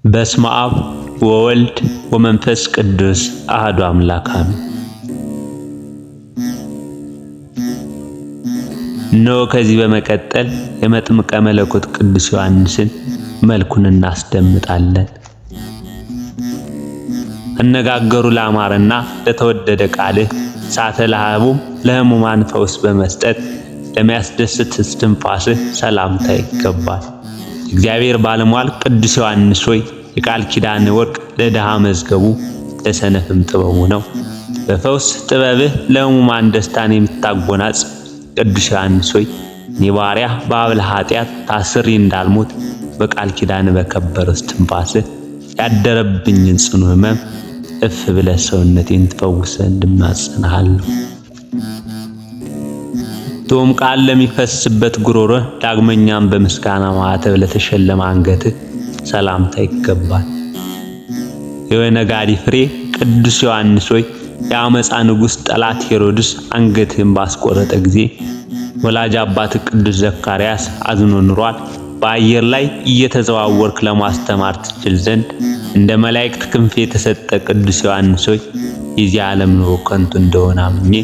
በስመ አብ ወወልድ ወመንፈስ ቅዱስ አሐዱ አምላክ አሜን። እነሆ ከዚህ በመቀጠል የመጥምቀ መለኮት ቅዱስ ዮሐንስን መልኩን እናስደምጣለን። አነጋገሩ ላማረና ለተወደደ ቃልህ ሳተ ለሃቡም ለሕሙማን ፈውስ በመስጠት ለሚያስደስት እስትንፋስህ ሰላምታ ይገባል። እግዚአብሔር ባለሟል ቅዱስ ዮሐንስ ሆይ የቃል ኪዳን ወርቅ ለድሃ መዝገቡ ለሰነፍም ጥበቡ ነው። በፈውስ ጥበብህ ለሕሙማን ደስታን የምታጎናጽፍ ቅዱስ ዮሐንስ ሆይ እኔ ባሪያህ በአብል ኃጢአት ታስሬ እንዳልሞት በቃል ኪዳን በከበረው እስትንፋስህ ያደረብኝን ጽኑ ሕመም እፍ ብለህ ሰውነቴን ትፈውስ ዘንድ እማጸንሃለሁ። ቶም ቃል ለሚፈስበት ጉሮሮህ ዳግመኛም በምስጋና ማዕተብ ለተሸለመ አንገትህ ሰላምታ ይገባል። የወይነ ጋዲ ፍሬ ቅዱስ ዮሐንስ ሆይ የአመፃ ንጉሥ ጠላት ሄሮድስ አንገትህን ባስቆረጠ ጊዜ ወላጅ አባትህ ቅዱስ ዘካርያስ አዝኖ ኑሯል። በአየር ላይ እየተዘዋወርክ ለማስተማር ትችል ዘንድ እንደ መላእክት ክንፍ የተሰጠ ቅዱስ ዮሐንስ ሆይ የዚህ ዓለም ኑሮ ከንቱ እንደሆነ አምኜ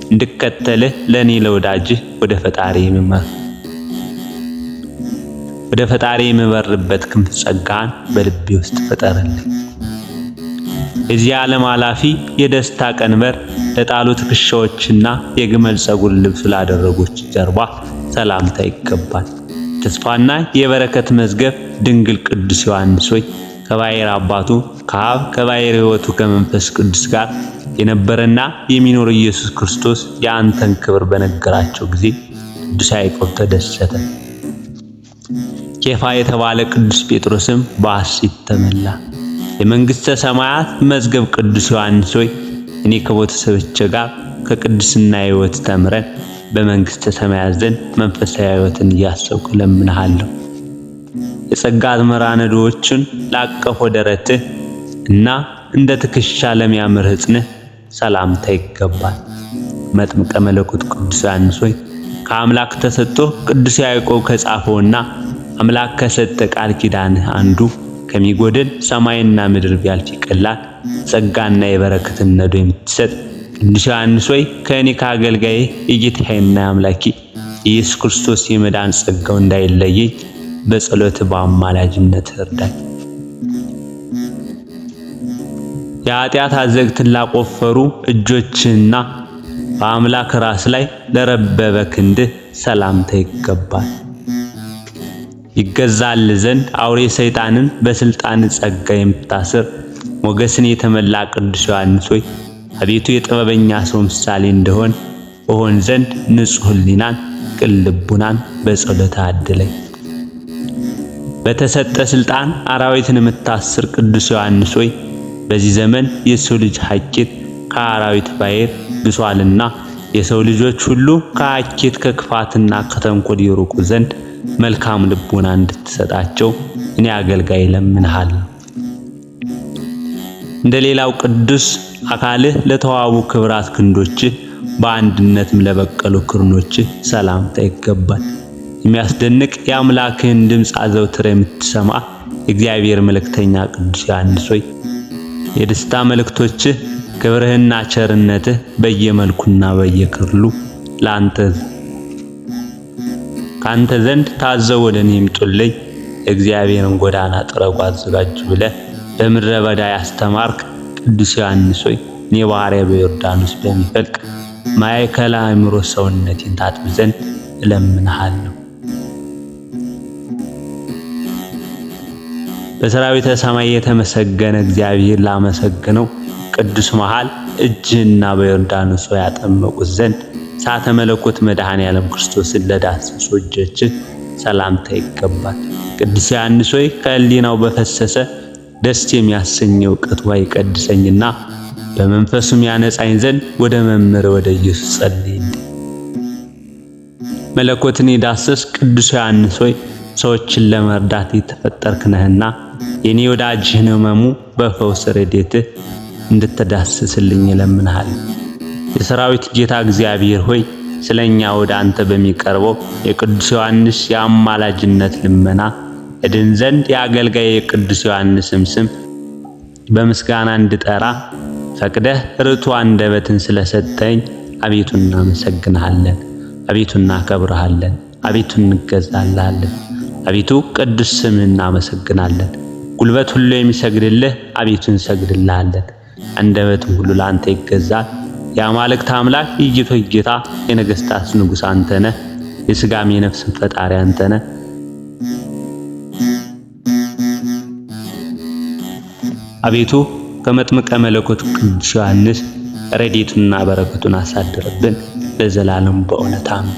እንድከተልህ ለኔ ለወዳጅህ ወደ ፈጣሪ የምበርበት ክንፍ ጸጋን በልቤ ውስጥ ፈጠረልኝ። የዚህ ዓለም ኃላፊ የደስታ ቀንበር ለጣሉ ትከሻዎችና የግመል ጸጉር ልብስ ላደረጎች ጀርባ ሰላምታ ይገባል። ተስፋና የበረከት መዝገብ ድንግል ቅዱስ ዮሐንስ ሆይ ከባሕር አባቱ ከአብ ከባሕር ሕይወቱ ከመንፈስ ቅዱስ ጋር የነበረና የሚኖር ኢየሱስ ክርስቶስ የአንተን ክብር በነገራቸው ጊዜ ቅዱስ ያዕቆብ ተደሰተ። ኬፋ የተባለ ቅዱስ ጴጥሮስም በሐሴት ተመላ። የመንግሥተ ሰማያት መዝገብ ቅዱስ ዮሐንስ ሆይ እኔ ከቤተሰቦቼ ጋር ከቅድስና ሕይወት ተምረን በመንግሥተ ሰማያት ዘንድ መንፈሳዊ ሕይወትን እያሰብኩ እለምንሃለሁ። የጸጋ አዝመራ ነዶዎችን ላቀፈው ደረትህ እና እንደ ትከሻ ለሚያምር ሕፅንህ ሰላምታ ይገባል። መጥምቀ መለኮት ቅዱስ ዮሐንስ ሆይ ከአምላክ ተሰጥቶ ቅዱስ ያዕቆብ ከጻፈውና አምላክ ከሰጠ ቃል ኪዳንህ አንዱ ከሚጎድል ሰማይና ምድር ቢያልፍ ይቀላል ጸጋና የበረከትን ነዶ የምትሰጥ ቅዱስ ዮሐንስ ሆይ ከእኔ ከአገልጋዬ የጌታዬና የአምላኬ ኢየሱስ ክርስቶስ የመዳን ጸጋው እንዳይለየኝ በጸሎት በአማላጅነት እርዳኝ። የኃጢአት አዘግትን ላቆፈሩ እጆችና በአምላክ ራስ ላይ ለረበበ ክንድህ ሰላምታ ይገባል። ይገዛል ዘንድ አውሬ ሰይጣንን በስልጣን ጸጋ የምታስር ሞገስን የተመላ ቅዱስ ዮሐንስ ሆይ አቤቱ የጥበበኛ ሰው ምሳሌ እሆን ዘንድ ንጹሕ ሕሊናን ቅን ልቡናን በጸሎት አድለኝ። በተሰጠ ስልጣን አራዊትን የምታስር ቅዱስ ዮሐንስ ሆይ በዚህ ዘመን የሰው ልጅ ሐኬት ከአራዊት ባሕር ብሷልና የሰው ልጆች ሁሉ ከሐኬት ከክፋትና ከተንኮል ይርቁ ዘንድ መልካም ልቦና እንድትሰጣቸው እኔ አገልጋይ እለምንሃለሁ። እንደ ሌላው ቅዱስ አካልህ ለተዋቡ ክብራት ክንዶችህ በአንድነትም ለበቀሉ ክርኖችህ ሰላምታ ይገባል። የሚያስደንቅ የአምላክህን ድምፅ አዘውትረህ የምትሰማ የእግዚአብሔር መልእክተኛ ቅዱስ ዮሐንስ ሆይ የደስታ መልእክቶችህ ክብርህና ቸርነትህ በየመልኩና በየክርሉ ካንተ ዘንድ ታዘው ወደ እኔ ይምጡልኝ። የእግዚአብሔርን ጎዳና ጥረጉ አዘጋጁ ብለህ በምድረ በዳ ያስተማርክ ቅዱስ ዮሐንስ ሆይ እኔ ባሪያ በዮርዳኖስ በሚፈልቅ ማዕከለ አእምሮ ሰውነቴን ታጥብ ዘንድ እለምንሃለሁ። በሰራዊተ ሰማይ የተመሰገነ እግዚአብሔር ላመሰግነው ቅዱስ መሃል እጅህና በዮርዳኖስ ያጠመቁት ዘንድ ሳተ መለኮት መድኃኔ ዓለም ክርስቶስን ለዳሰሱ እጆችህ ሰላምታ ይገባል። ቅዱስ ዮሐንስ ሆይ ከሕሊናው በፈሰሰ ደስ የሚያሰኘው እውቀት ውሃ ይቀድሰኝና በመንፈሱም ያነጻኝ ዘንድ ወደ መምህር ወደ ኢየሱስ ጸልይልኝ። መለኮትን የዳሰስ ቅዱስ ዮሐንስ ሆይ ሰዎችን ለመርዳት የተፈጠርክ ነህና የኔ ወዳጅህ ሕመሙ በፈውስ ረድኤትህ እንድትዳስስልኝ እለምንሃለሁ። የሰራዊት ጌታ እግዚአብሔር ሆይ ስለኛ ወደ አንተ በሚቀርበው የቅዱስ ዮሐንስ የአማላጅነት ልመና እድን ዘንድ የአገልጋይ የቅዱስ ዮሐንስም ስም በምስጋና እንድጠራ ፈቅደህ ርቱዕ አንደበትን ስለሰጠኝ አቤቱ እናመሰግንሃለን፣ አቤቱ እናከብርሃለን፣ አቤቱ እንገዛልሃለን። አቤቱ ቅዱስ ስምህን እናመሰግናለን። ጉልበት ሁሉ የሚሰግድልህ አቤቱ እንሰግድልሃለን። አንደበትም ሁሉ ለአንተ ይገዛል። የአማልክት አምላክ የጌቶች ጌታ የነገሥታት ንጉሥ አንተ ነህ። የሥጋም የነፍስም ፈጣሪ አንተ ነህ። አቤቱ ከመጥምቀ መለኮት ቅዱስ ዮሐንስ ረድኤቱንና በረከቱን አሳድርብን ለዘላለሙ በእውነት አሜን።